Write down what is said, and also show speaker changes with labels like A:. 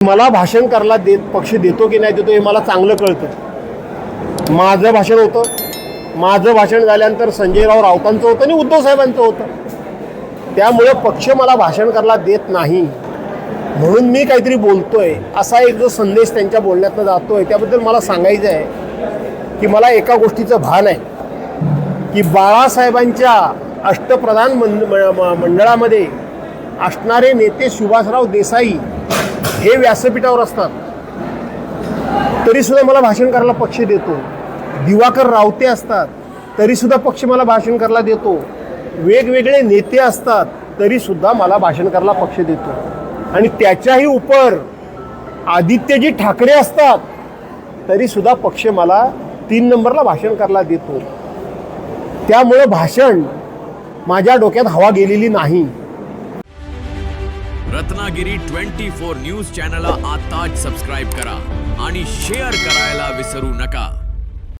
A: मला भाषण करायला पक्ष देतो की नाही देतो हे मला चांगलं कळतं। माझं भाषण होतं, माझं भाषण झाल्यानंतर संजयराव राऊतांचं होतं आणि उद्धव साहेबांचं होतं। त्यामुळे पक्ष मला भाषण करायला देत नाही म्हणून मी काहीतरी बोलतोय असा एक जो संदेश त्यांच्या बोलण्यातनं जातोय त्याबद्दल मला सांगायचं आहे की मला एका गोष्टीचं भान आहे की बाळासाहेबांच्या अष्टप्रधान मंडळामध्ये असणारे नेते सुभाषराव देसाई हे व्यासपीठावर असतात तरी सुद्धा मला भाषण करायला पक्ष देतो। दिवाकर रावते असतात तरी सुद्धा पक्ष मला भाषण करायला देतो। वेगवेगळे नेते असतात तरी सुद्धा मला भाषण करायला पक्ष देतो आणि त्याच्याही उपर आदित्यजी ठाकरे असतात तरी सुद्धा पक्ष मला 3 नंबरला भाषण करायला देतो। त्यामुळे भाषण माझ्या डोक्यात हवा गेलेली नाही।
B: रत्नागिरी 24 न्यूज चॅनलला आताच सबस्क्राइब करा आणि शेअर करायला विसरू नका।